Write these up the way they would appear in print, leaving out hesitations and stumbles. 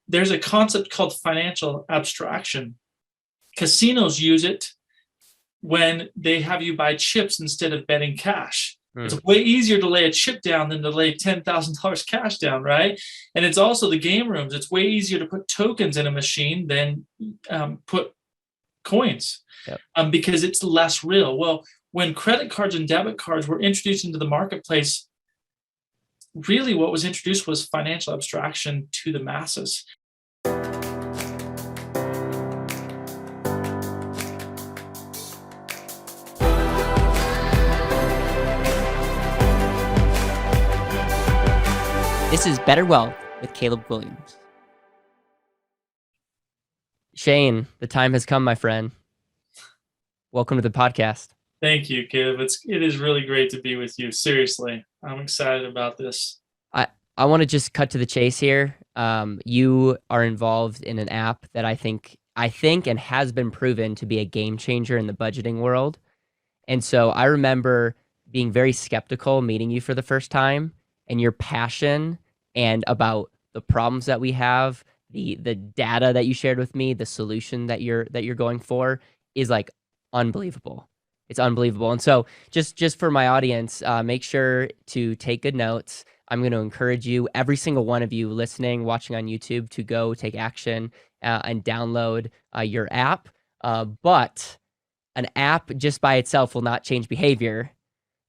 there's a concept called financial abstraction. Casinos use it when they have you buy chips instead of betting cash. It's way easier to lay a chip down than to lay $10,000 cash down, right? And it's also the game rooms. It's way easier to put tokens in a machine than put coins, because it's less real. Well, when credit cards and debit cards were introduced into the marketplace, really what was introduced was financial abstraction to the masses. This is BetterWealth with Caleb Guilliams. Shane, the time has come, my friend. Welcome to the podcast. Thank you, Caleb. It is really great to be with you. Seriously, I'm excited about this. I want to just cut to the chase here. You are involved in an app that I think and has been proven to be a game changer in the budgeting world. And so I remember being very skeptical meeting you for the first time, and your passion and about the problems that we have, the data that you shared with me, the solution that you're going for is like unbelievable. It's unbelievable. And so just for my audience, make sure to take good notes. I'm going to encourage you, every single one of you listening, watching on YouTube, to go take action and download your app. But an app just by itself will not change behavior.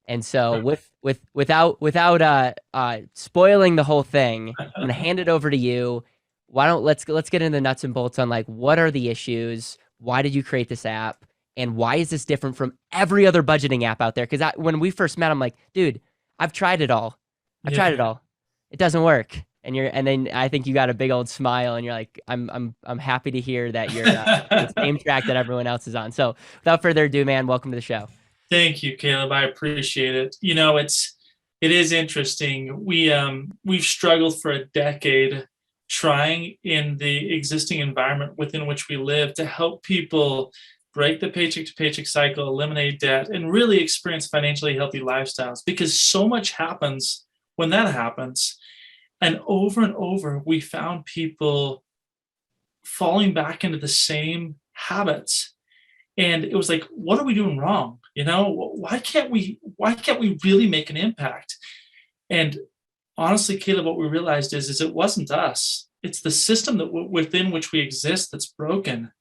And so without spoiling the whole thing, I'm going to hand it over to you. Let's get into the nuts and bolts on like, what are the issues? Why did you create this app? And why is this different from every other budgeting app out there? Because when we first met, I'm like, dude, I've tried it all. Tried it all. It doesn't work. And then I think you got a big old smile, and you're like, I'm happy to hear that you're the same track that everyone else is on. So without further ado, man, welcome to the show. Thank you, Caleb. I appreciate it. You know, it is interesting. We've struggled for a decade trying in the existing environment within which we live to help people break the paycheck to paycheck cycle, eliminate debt, and really experience financially healthy lifestyles, because so much happens when that happens. And over, we found people falling back into the same habits. And it was like, what are we doing wrong? You know, why can't we really make an impact? And honestly, Caleb, what we realized is it wasn't us. It's the system that within which we exist that's broken.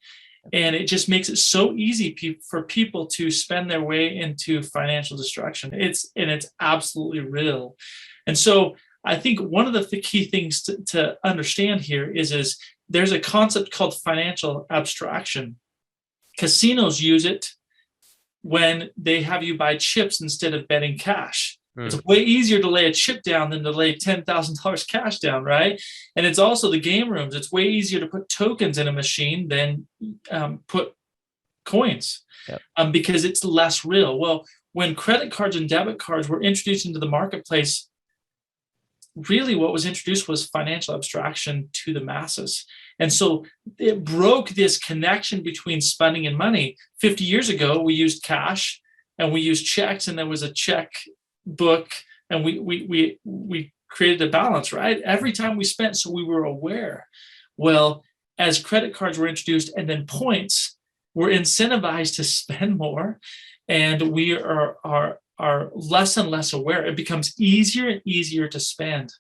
And it just makes it so easy for people to spend their way into financial destruction. It's absolutely real. And so I think one of the key things to understand here is there's a concept called financial abstraction. Casinos use it when they have you buy chips instead of betting cash. It's way easier to lay a chip down than to lay $10,000 cash down, right? And it's also the game rooms. It's way easier to put tokens in a machine than put coins, because it's less real. Well, when credit cards and debit cards were introduced into the marketplace, really what was introduced was financial abstraction to the masses. And so it broke this connection between spending and money. 50 years ago, we used cash and we used checks, and there was a check book, and we created a balance, right? Every time we spent, so we were aware. Well, as credit cards were introduced and then points, we're incentivized to spend more, and we are less and less aware. It becomes easier and easier to spend.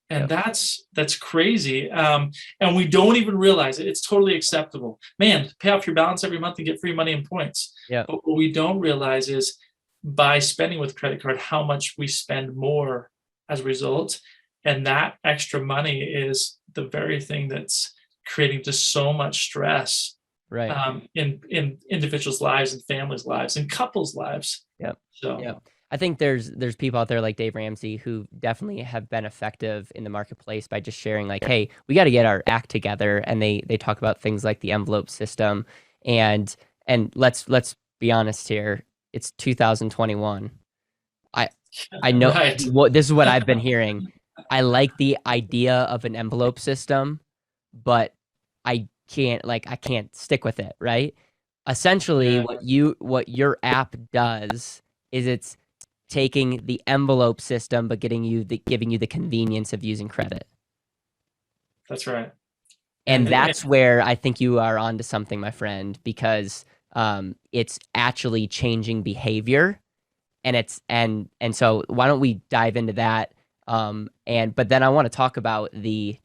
And that's crazy. And we don't even realize it. It's totally acceptable. Man, pay off your balance every month and get free money and points. But what we don't realize is by spending with credit card, how much we spend more as a result. And that extra money is the very thing that's creating just so much stress in individuals' lives and families' lives and couples' lives. I think there's people out there like Dave Ramsey who definitely have been effective in the marketplace by just sharing like, hey, we got to get our act together. And they talk about things like the envelope system. And let's be honest here. It's 2021. I know this is what I've been hearing. I like the idea of an envelope system, but I can't stick with it, right? Essentially, what your app does is it's taking the envelope system, but giving you the convenience of using credit. That's right. And And that's where I think you are onto something, my friend, because it's actually changing behavior, and so why don't we dive into that? But then I want to talk about the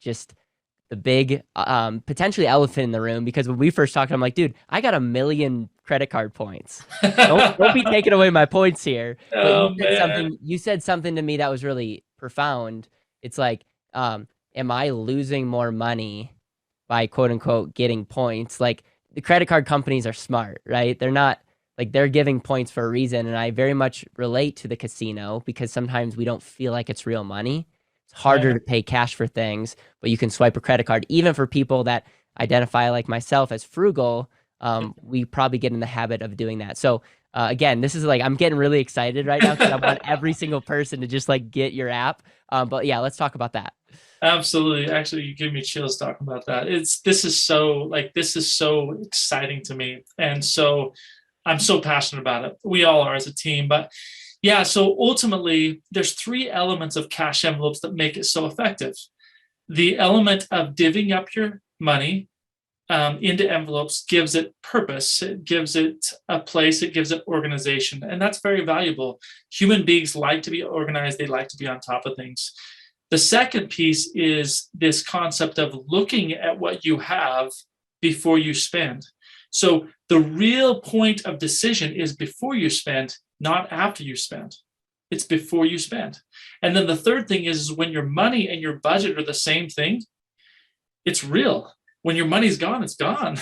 big potentially elephant in the room, because when we first talked, I'm like, dude, I got 1 million credit card points. Don't be taking away my points here. But oh man. you said something to me that was really profound. It's like, am I losing more money by quote unquote getting points? Like, the credit card companies are smart, right? They're not like, they're giving points for a reason. And I very much relate to the casino, because sometimes we don't feel like it's real money. It's harder Right. to pay cash for things, but you can swipe a credit card. Even for people that identify like myself as frugal, we probably get in the habit of doing that. So again, this is like, I'm getting really excited right now, because I want every single person to just like get your app. But yeah, let's talk about that. Absolutely. Actually, you give me chills talking about that. This is so exciting to me. And so I'm so passionate about it. We all are as a team. But yeah, so ultimately, there's three elements of cash envelopes that make it so effective. The element of divvying up your money into envelopes gives it purpose, it gives it a place, it gives it organization. And that's very valuable. Human beings like to be organized, they like to be on top of things. The second piece is this concept of looking at what you have before you spend. So the real point of decision is before you spend, not after you spend. It's before you spend. And then the third thing is when your money and your budget are the same thing, it's real. When your money's gone, it's gone.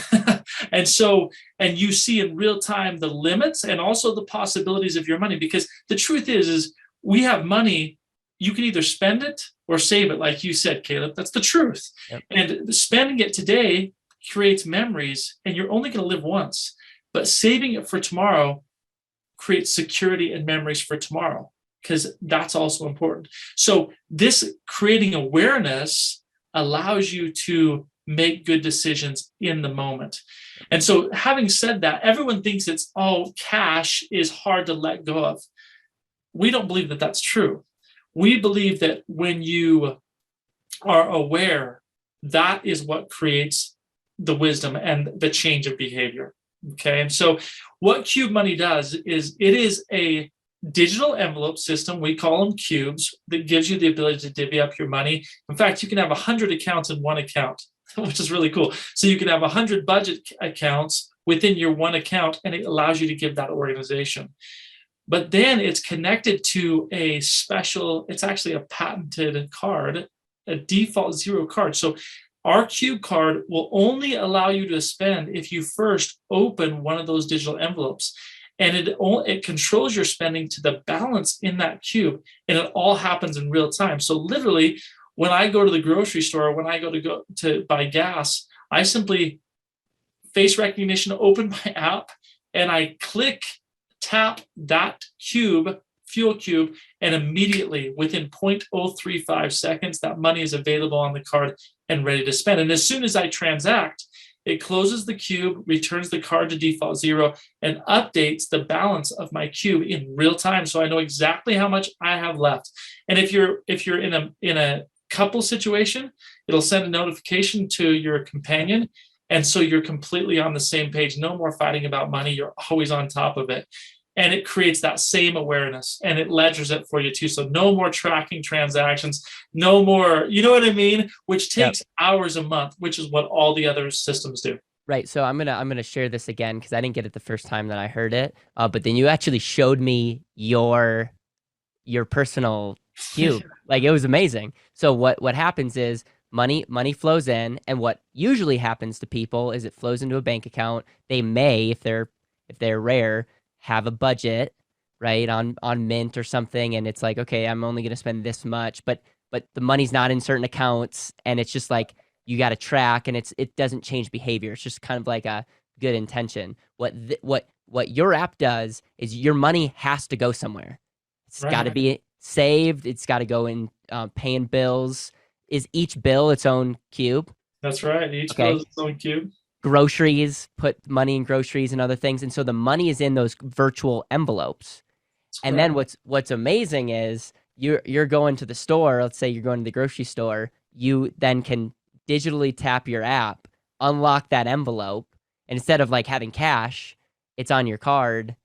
And you see in real time the limits and also the possibilities of your money. Because the truth is we have money, you can either spend it or save it, like you said, Caleb. That's the truth. Yep. And spending it today creates memories, and you're only going to live once. But saving it for tomorrow creates security and memories for tomorrow, because that's also important. So this creating awareness allows you to make good decisions in the moment. And so having said that, everyone thinks cash is hard to let go of. We don't believe that that's true. We believe that when you are aware, that is what creates the wisdom and the change of behavior. Okay. And so what QubeMoney does is it is a digital envelope system. We call them cubes, that gives you the ability to divvy up your money. In fact, you can have 100 accounts in one account, which is really cool. So you can have 100 budget accounts within your one account, and it allows you to give that organization. But then it's connected to it's actually a patented card, a default zero card. So our Qube card will only allow you to spend if you first open one of those digital envelopes. And it controls your spending to the balance in that cube. And it all happens in real time. So literally, when I go to the grocery store, when I go to buy gas, I simply face recognition, open my app, and I tap that fuel cube, and immediately within 0.035 seconds, that money is available on the card and ready to spend. And as soon as I transact, it closes the cube, returns the card to default zero, and updates the balance of my cube in real time, so I know exactly how much I have left. And if you're in a couple situation, it'll send a notification to your companion, and so you're completely on the same page. No more fighting about money. You're always on top of it. And it creates that same awareness, and it ledgers it for you too. So no more tracking transactions, no more, you know what I mean? Which takes hours a month, which is what all the other systems do. Right. So I'm gonna share this again, because I didn't get it the first time that I heard it. But then you actually showed me your personal cube. Like, it was amazing. So what happens is money flows in, and what usually happens to people is it flows into a bank account. They may, if they're rare, have a budget, right, on Mint or something, and it's like, okay, I'm only going to spend this much, but the money's not in certain accounts, and it's just like you got to track, and it doesn't change behavior. It's just kind of like a good intention. What your app does is your money has to go somewhere. It's got to be saved. It's got to go in paying bills. Is each bill its own cube? That's right. Each bill is its own cube. Groceries, put money in groceries and other things, and so the money is in those virtual envelopes. And then what's amazing is you're going to the store. Let's say you're going to the grocery store. You then can digitally tap your app, unlock that envelope, and instead of like having cash, it's on your card.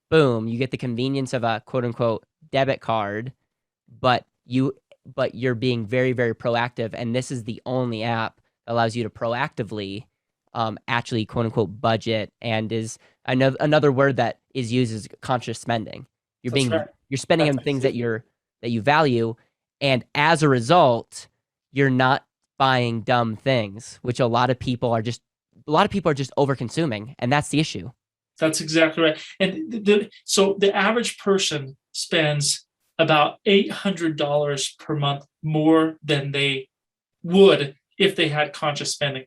Boom, you get the convenience of a quote unquote debit card, but you're being very, very proactive. And this is the only app that allows you to proactively actually quote unquote budget, and is another word that is used is conscious spending. That's right. You're spending on things that you value, and as a result, you're not buying dumb things, which a lot of people are just over consuming, and that's the issue. That's exactly right. And so the average person spends about $800 per month more than they would if they had conscious spending.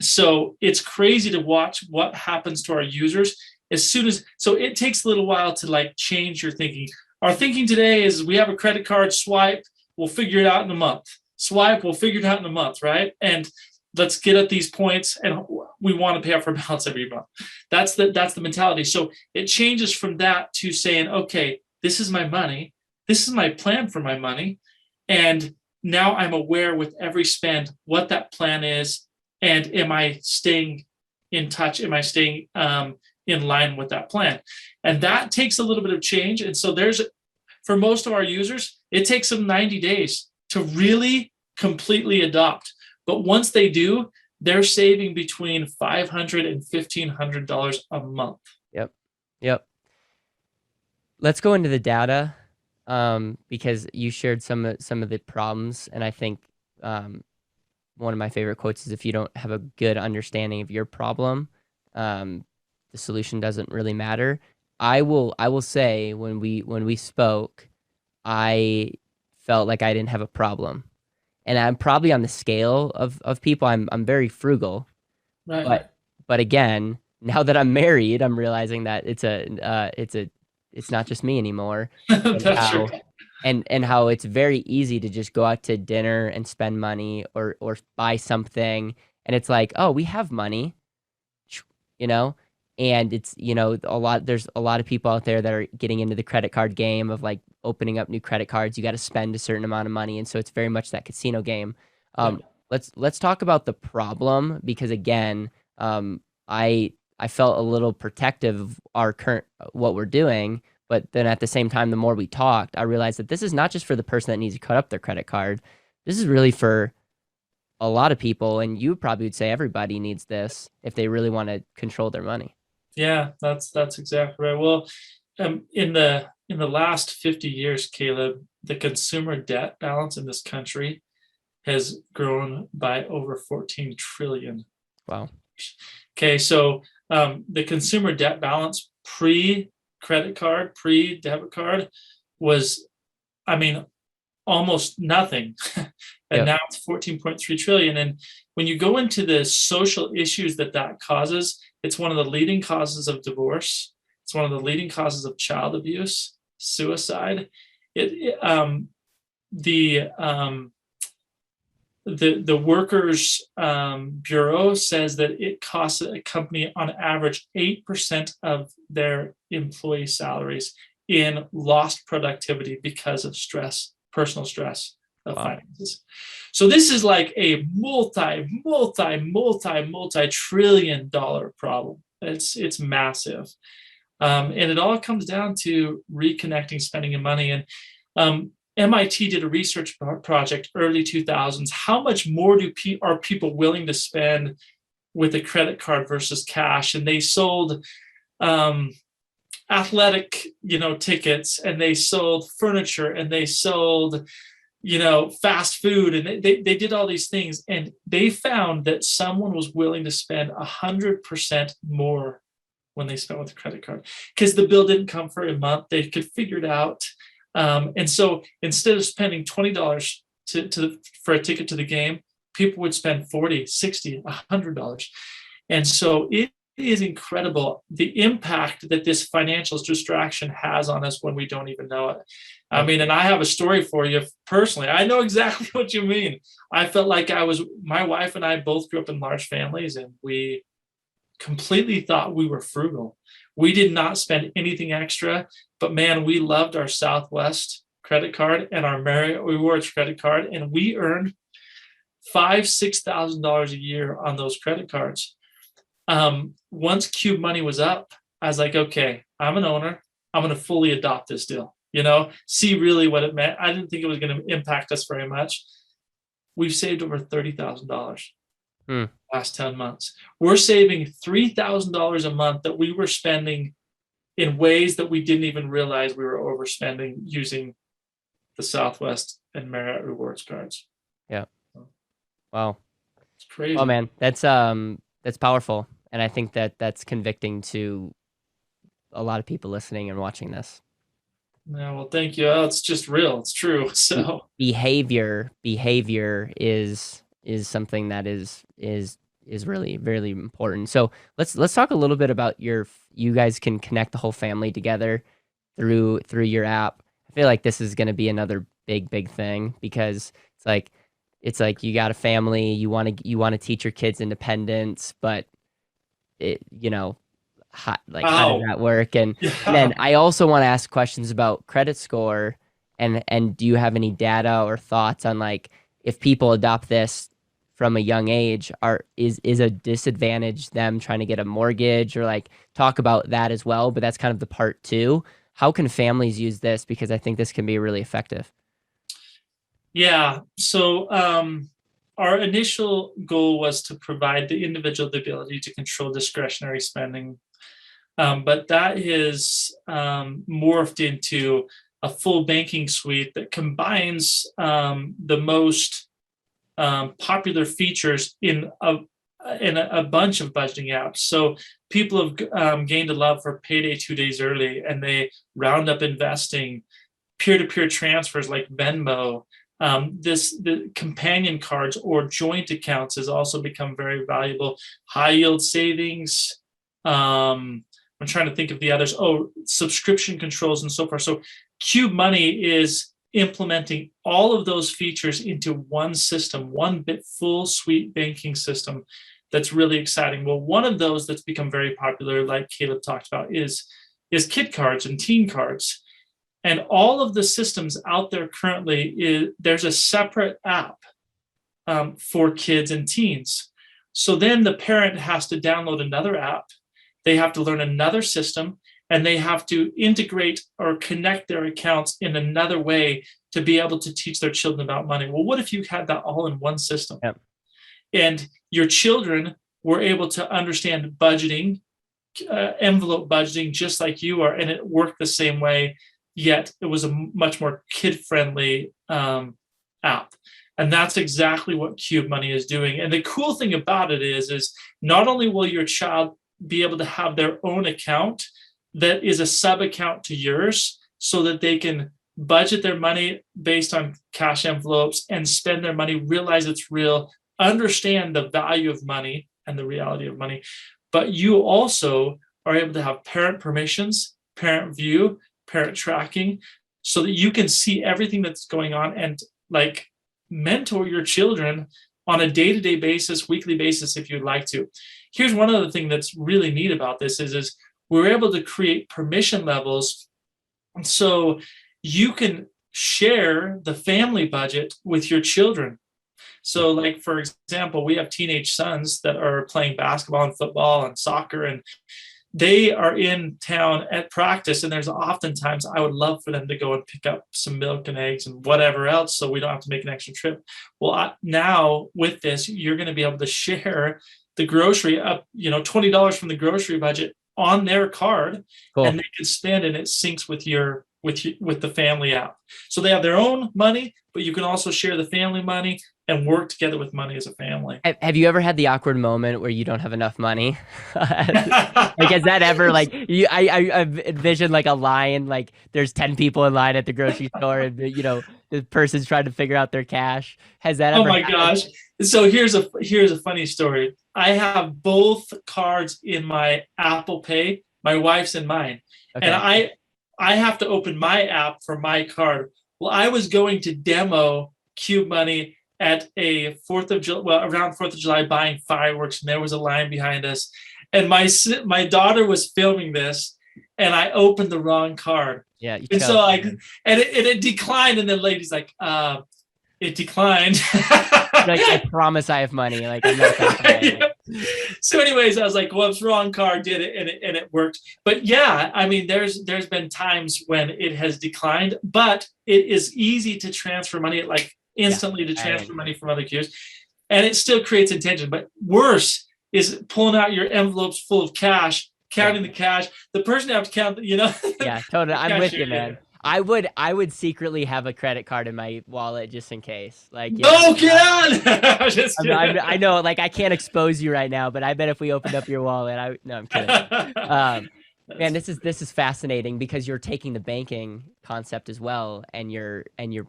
So it's crazy to watch what happens to our users so it takes a little while to like change your thinking. Our thinking today is we have a credit card, swipe, we'll figure it out in a month. Swipe, we'll figure it out in a month, right? And let's get at these points, and we want to pay off our balance every month. That's the mentality. So it changes from that to saying, okay, this is my money. This is my plan for my money. And now I'm aware with every spend what that plan is. And am I staying in touch? Am I staying in line with that plan? And that takes a little bit of change. And so for most of our users, it takes them 90 days to really completely adopt. But once they do, they're saving between $500 and $1,500 a month. Yep. Let's go into the data, because you shared some of the problems, and I think one of my favorite quotes is, if you don't have a good understanding of your problem, the solution doesn't really matter. I will say, when we spoke, I felt like I didn't have a problem. And I'm probably on the scale of people. I'm very frugal, right. But again, now that I'm married, I'm realizing that it's not just me anymore. That's true. And how it's very easy to just go out to dinner and spend money or buy something, and it's like, oh, we have money, and it's, there's a lot of people out there that are getting into the credit card game of like opening up new credit cards. You got to spend a certain amount of money. And so it's very much that casino game. Let's talk about the problem, because again, I felt a little protective of our current, what we're doing. But then at the same time, the more we talked, I realized that this is not just for the person that needs to cut up their credit card. This is really for a lot of people. And you probably would say everybody needs this if they really want to control their money. Yeah, that's exactly right. Well, in the last 50 years, Caleb, the consumer debt balance in this country has grown by over 14 trillion. Wow. Okay, so the consumer debt balance pre-credit card, pre-debit card was, almost nothing. And now it's 14.3 trillion. And when you go into the social issues that causes, it's one of the leading causes of divorce. It's one of the leading causes of child abuse, suicide. The Workers Bureau says that it costs a company on average 8% of their employee salaries in lost productivity because of stress, personal stress of finances. So this is like a multi-trillion dollar problem. It's massive. And it all comes down to reconnecting spending and money. And MIT did a research project early 2000s. How much more are people willing to spend with a credit card versus cash? And they sold athletic, tickets, and they sold furniture, and they sold, fast food, and they did all these things. And they found that someone was willing to spend 100% more when they spent with a credit card, because the bill didn't come for a month. They could figure it out. And so instead of spending $20 for a ticket to the game, people would spend $40, $60, $100. And so it is incredible the impact that this financial distraction has on us when we don't even know it. And I have a story for you personally. I know exactly what you mean. I felt like my wife and I both grew up in large families, and we completely thought we were frugal. We did not spend anything extra, but man, we loved our Southwest credit card and our Marriott Rewards credit card, and we earned $5,000-$6,000 a year on those credit cards. Once QubeMoney was up, I was like, okay, I'm an owner. I'm going to fully adopt this deal, see really what it meant. I didn't think it was going to impact us very much. We've saved over $30,000 last 10 months. We're saving $3,000 a month that we were spending in ways that we didn't even realize we were overspending using the Southwest and Marriott rewards cards. Yeah. Wow. It's crazy. Oh man, that's powerful. And I think that's convicting to a lot of people listening and watching this. Yeah, well, thank you. It's just real. It's true. So behavior is something that is really, really important. So let's talk a little bit about you guys can connect the whole family together through your app. I feel like this is going to be another big thing, because it's like you got a family, you want to teach your kids independence, but how does that work? And then I also want to ask questions about credit score, and do you have any data or thoughts on, like, if people adopt this from a young age, is a disadvantage them trying to get a mortgage, or like talk about that as well? But that's kind of the part two. How can families use this? Because I think this can be really effective. Yeah. So our initial goal was to provide the individual the ability to control discretionary spending. But that has morphed into a full banking suite that combines the most popular features in a bunch of budgeting apps. So people have gained a love for payday 2 days early, and they round up investing, peer-to-peer transfers like Venmo. The companion cards or joint accounts has also become very valuable. High yield savings. I'm trying to think of the others. Subscription controls and so forth. So QubeMoney is implementing all of those features into one system, one full suite banking system that's really exciting. Well, one of those that's become very popular, like Caleb talked about, is kid cards and teen cards. And all of the systems out there currently, there's a separate app for kids and teens. So then the parent has to download another app. They have to learn another system, and they have to integrate or connect their accounts in another way to be able to teach their children about money. Well, what if you had that all in one system? Yep. And your children were able to understand budgeting, envelope budgeting, just like you are, and it worked the same way, yet it was a much more kid-friendly app. And that's exactly what QubeMoney is doing. And the cool thing about it is not only will your child be able to have their own account that is a sub account to yours, so that they can budget their money based on cash envelopes and spend their money, realize it's real, understand the value of money and the reality of money. But you also are able to have parent permissions, parent view, parent tracking, so that you can see everything that's going on and like mentor your children on a day-to-day basis, weekly basis, if you'd like to. Here's one other thing that's really neat about this is we're able to create permission levels, so you can share the family budget with your children. So like, for example, we have teenage sons that are playing basketball and football and soccer, and they are in town at practice, and there's oftentimes I would love for them to go and pick up some milk and eggs and whatever else, so we don't have to make an extra trip. Well, now with this, you're going to be able to share the grocery up, $20 from the grocery budget on their card. Cool. And they can spend, and it syncs with the family app. So they have their own money, but you can also share the family money and work together with money as a family. Have you ever had the awkward moment where you don't have enough money? Like, has that ever, like, I envision like a line, like there's 10 people in line at the grocery store, and the person's trying to figure out their cash. Has that ever happened? Gosh. So here's a funny story. I have both cards in my Apple Pay, my wife's and mine. Okay. And I have to open my app for my card. Well, I was going to demo QubeMoney at a around 4th of July, buying fireworks, and there was a line behind us. And my daughter was filming this, and I opened the wrong card. Yeah. And so it declined, and then lady's like, it declined. Like, I promise I have money. Like, I'm not that guy. Yeah. So anyways, I was like, whoops, wrong card, did it, and it worked. But yeah, I mean, there's been times when it has declined, but it is easy to transfer money, like instantly to transfer money from other queues, and it still creates intention. But worse is pulling out your envelopes full of cash, counting the cash. The person have to count, Yeah, totally. I'm with you, man. I would secretly have a credit card in my wallet just in case. Like, no, get on. Just kidding. I know, like, I can't expose you right now, but I bet if we opened up your wallet, no, I'm kidding. Man, this is fascinating because you're taking the banking concept as well, and you're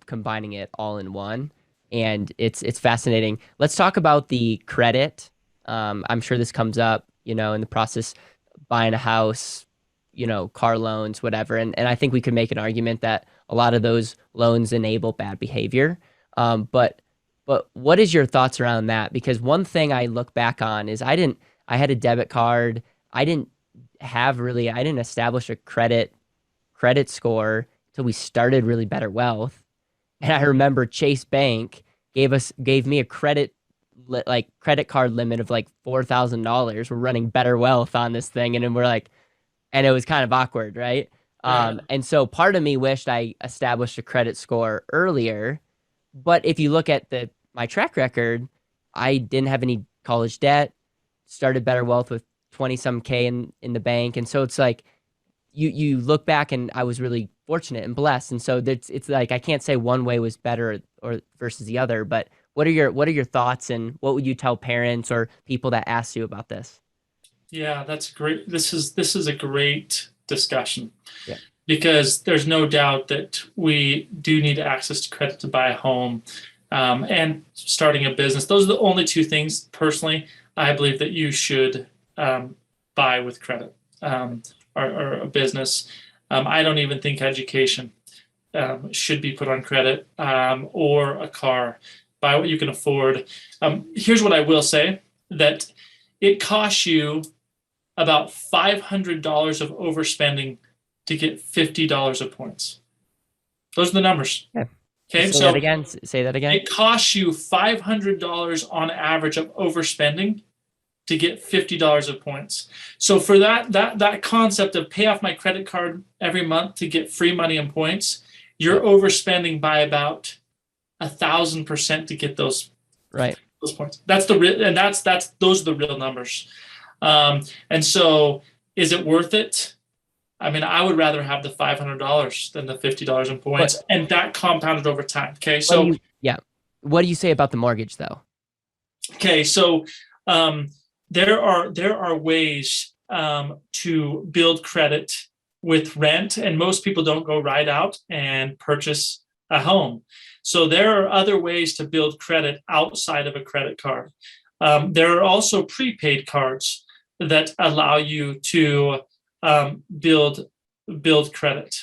combining it all in one, and it's fascinating. Let's talk about the credit. I'm sure this comes up, in the process, buying a house, car loans, whatever. And I think we could make an argument that a lot of those loans enable bad behavior. But what is your thoughts around that? Because one thing I look back on is I had a debit card. I didn't establish a credit score till we started really BetterWealth. And I remember Chase Bank gave me a credit card limit of like $4,000. We're running BetterWealth on this thing, and then we're like, and it was kind of awkward, right? And so part of me wished I established a credit score earlier. But if you look at my track record, I didn't have any college debt, started BetterWealth with 20-some K in the bank. And so it's like, you look back, and I was really fortunate and blessed. And so it's like, I can't say one way was better or versus the other, but what are your thoughts, and what would you tell parents or people that ask you about this? Yeah, that's great. This is a great discussion. Yeah. Because there's no doubt that we do need access to credit to buy a home, and starting a business. Those are the only two things, personally, I believe that you should buy with credit, or a business. I don't even think education should be put on credit, or a car. Buy what you can afford. Here's what I will say, that it costs you about $500 of overspending to get $50 of points. Those are the numbers. Yeah. Okay. Say that again. It costs you $500 on average of overspending to get $50 of points. So for that concept of pay off my credit card every month to get free money and points, you're overspending by about 1,000% to get those. Right. Those points. Those are the real numbers. And so is it worth it? I mean, I would rather have the $500 than the $50 in points, and that compounded over time. Okay. So what do you say about the mortgage though? Okay. So, there are ways, to build credit with rent, and most people don't go right out and purchase a home. So there are other ways to build credit outside of a credit card. There are also prepaid cards that allow you to build credit.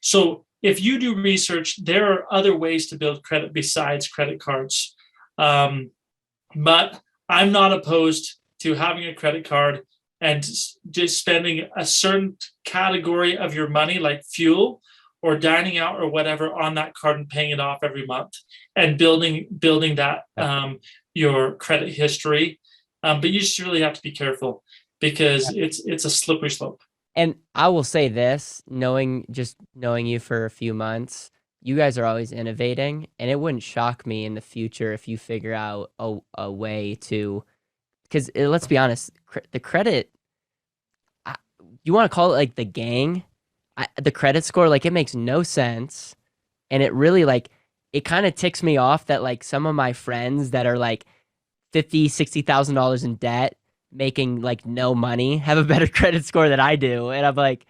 So if you do research, there are other ways to build credit besides credit cards. But I'm not opposed to having a credit card and just spending a certain category of your money, like fuel or dining out or whatever, on that card and paying it off every month, and building that your credit history. But you just really have to be careful, because it's a slippery slope. And I will say this, knowing you for a few months, you guys are always innovating, and it wouldn't shock me in the future if you figure out a way to, because let's be honest, the credit, you want to call it like the gang, the credit score, like, it makes no sense. And it really, like, it kind of ticks me off that, like, some of my friends that are like $50,000-$60,000 in debt, making like no money, have a better credit score than I do. And I'm like,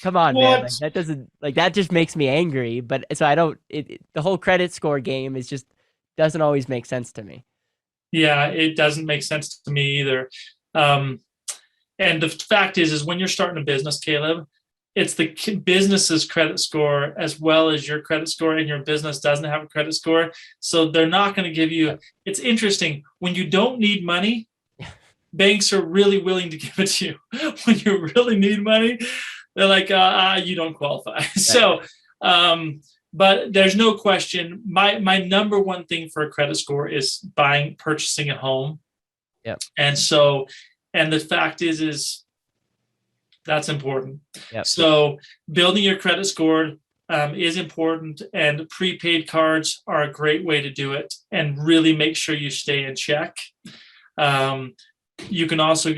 come on, man. Like, that doesn't, like, that just makes me angry. But so the whole credit score game is just doesn't always make sense to me. Yeah, it doesn't make sense to me either. And the fact is when you're starting a business, Caleb, it's the business's credit score as well as your credit score, and your business doesn't have a credit score. So they're not going to give you, it's interesting, when you don't need money, banks are really willing to give it to you. When you really need money, they're like, you don't qualify. Right. So But there's no question. My number one thing for a credit score is purchasing a home. Yep. And the fact is that's important. Yep. So building your credit score is important, and prepaid cards are a great way to do it and really make sure you stay in check. You can also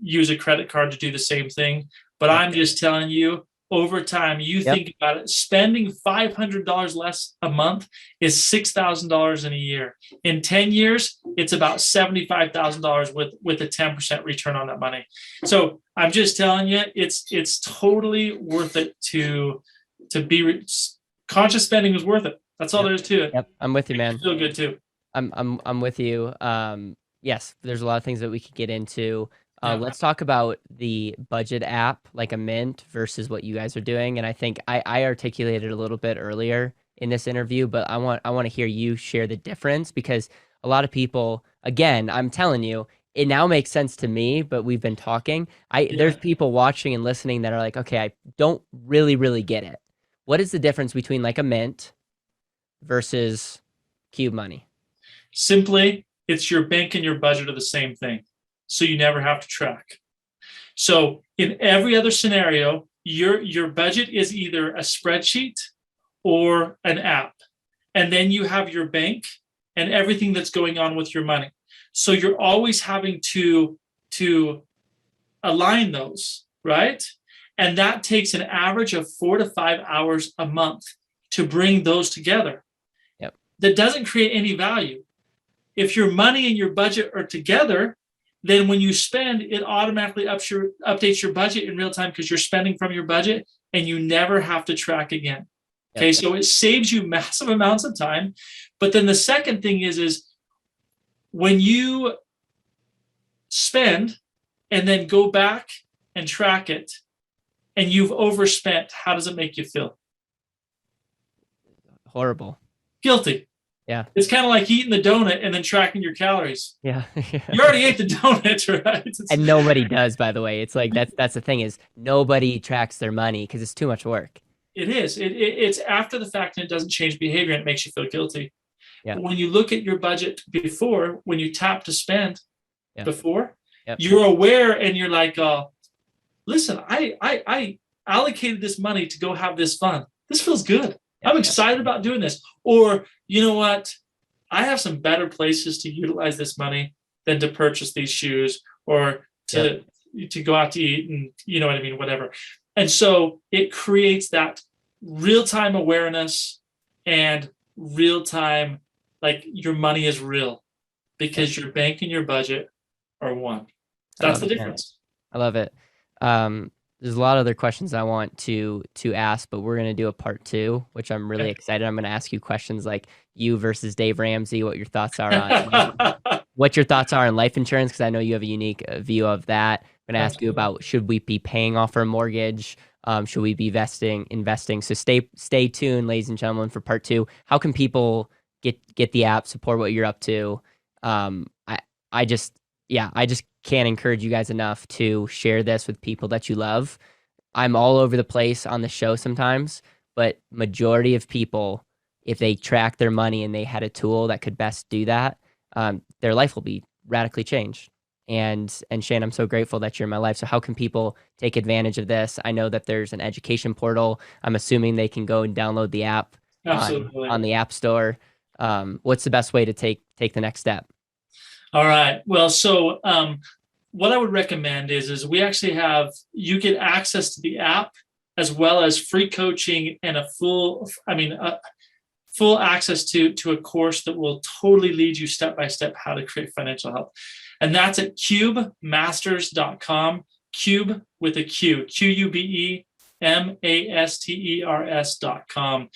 use a credit card to do the same thing, but I'm just telling you, over time, think about it, spending $500 less a month is $6,000 in a year. In 10 years, it's about $75,000 with a 10% return on that money. So I'm just telling you, it's totally worth it to be conscious spending is worth it. That's all there is to it. Yep, I'm with you, man. Feel good too. I'm with you. Yes, there's a lot of things that we could get into. Let's talk about the budget app, like a Mint, versus what you guys are doing. And I think I articulated a little bit earlier in this interview, but I want to hear you share the difference, because a lot of people, again, I'm telling you, it now makes sense to me, but we've been talking. There's people watching and listening that are like, okay, I don't really get it. What is the difference between like a Mint versus QubeMoney? Simply, it's your bank and your budget are the same thing. So you never have to track. So in every other scenario, your budget is either a spreadsheet or an app. And then you have your bank and everything that's going on with your money. So you're always having to align those, right? And that takes an average of 4 to 5 hours a month to bring those together. Yep. That doesn't create any value. If your money and your budget are together, then when you spend, it automatically updates your budget in real time because you're spending from your budget and you never have to track again. Okay, so it saves you massive amounts of time. But then the second thing is when you spend and then go back and track it and you've overspent, how does it make you feel? Horrible. Guilty. Yeah. It's kind of like eating the donut and then tracking your calories. Yeah. You already ate the donut, right? And nobody does, by the way. It's like that's the thing, is nobody tracks their money because it's too much work. It is. It's after the fact, and it doesn't change behavior, and it makes you feel guilty. Yeah. But when you look at your budget before, when you tap to spend before, Yep. you're aware and you're like, listen, I allocated this money to go have this fun. This feels good. I'm excited about doing this. Or, you know what? I have some better places to utilize this money than to purchase these shoes or to go out to eat, and you know what I mean, whatever. And so it creates that real-time awareness and real-time, like your money is real because your bank and your budget are one. That's the difference. I love it. There's a lot of other questions I want to ask, but we're going to do a part 2, which I'm really excited. I'm going to ask you questions like you versus Dave Ramsey, what your thoughts are on life insurance, because I know you have a unique view of that. I'm going to ask you about, should we be paying off our mortgage? Should we be investing? So stay tuned, ladies and gentlemen, for part 2. How can people get the app, support what you're up to? I just can't encourage you guys enough to share this with people that you love. I'm all over the place on the show sometimes, but majority of people, if they track their money and they had a tool that could best do that, their life will be radically changed. And Shane, I'm so grateful that you're in my life. So how can people take advantage of this? I know that there's an education portal. I'm assuming they can go and download the app on the App Store. What's the best way to take the next step? All right. Well, so what I would recommend is we actually you get access to the app as well as free coaching and full access to a course that will totally lead you step by step how to create financial health. And that's at QubeMasters.com, Qube with a Q, QubeMasters.com.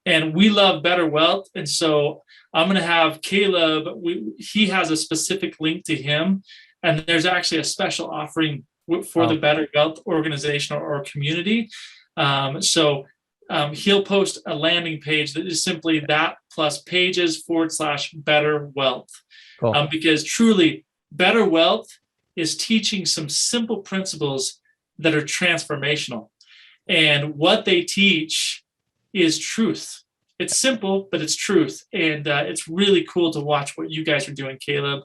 And we love BetterWealth. And so I'm going to have Caleb, he has a specific link to him. And there's actually a special offering for the BetterWealth organization or community. So he'll post a landing page that is simply that plus pages/BetterWealth. Cool. Because truly, BetterWealth is teaching some simple principles that are transformational. And what they teach is truth. It's simple, but it's truth. And it's really cool to watch what you guys are doing, Caleb,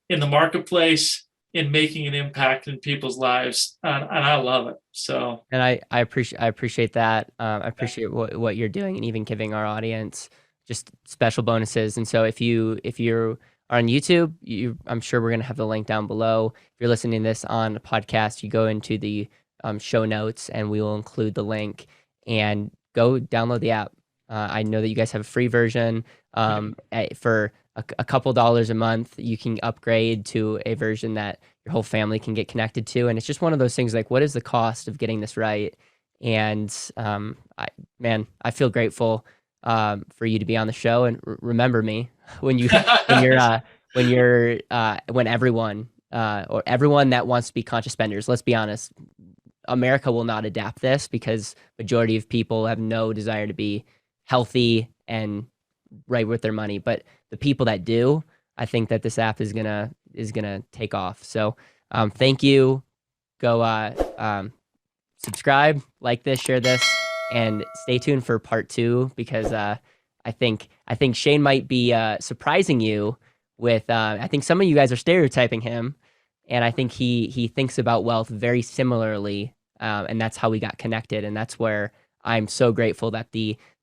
in the marketplace, in making an impact in people's lives. And I love it. So, and I appreciate that. I appreciate what you're doing, and even giving our audience just special bonuses. And so if you're on YouTube, I'm sure we're going to have the link down below. If you're listening to this on a podcast, you go into the show notes and we will include the link, and go download the app. I know that you guys have a free version. For a couple dollars a month, you can upgrade to a version that your whole family can get connected to. And it's just one of those things like, what is the cost of getting this right? And I feel grateful for you to be on the show, and remember me when everyone or everyone that wants to be conscious spenders. Let's be honest, America will not adapt this because majority of people have no desire to be healthy and right with their money. But the people that do, I think that this app is gonna take off. So thank you. Go subscribe, like this, share this, and stay tuned for part 2, because I think Shane might be surprising you with I think some of you guys are stereotyping him, and I think he thinks about wealth very similarly, and that's how we got connected. And that's where I'm so grateful that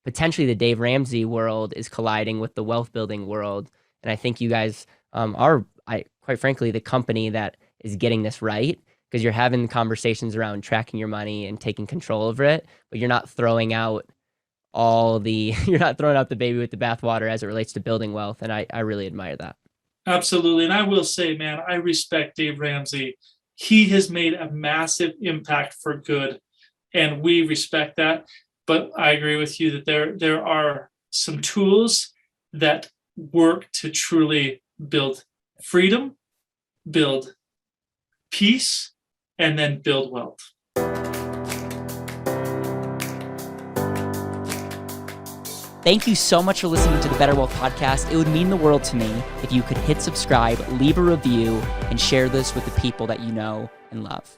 potentially the Dave Ramsey world is colliding with the wealth building world. And I think you guys are, quite frankly, the company that is getting this right, because you're having conversations around tracking your money and taking control over it, but you're not throwing out you're not throwing out the baby with the bathwater as it relates to building wealth. And I really admire that. Absolutely. And I will say, man, I respect Dave Ramsey. He has made a massive impact for good, and we respect that. But I agree with you that there are some tools that work to truly build freedom, build peace, and then build wealth. Thank you so much for listening to the BetterWealth podcast. It would mean the world to me if you could hit subscribe, leave a review, and share this with the people that you know and love.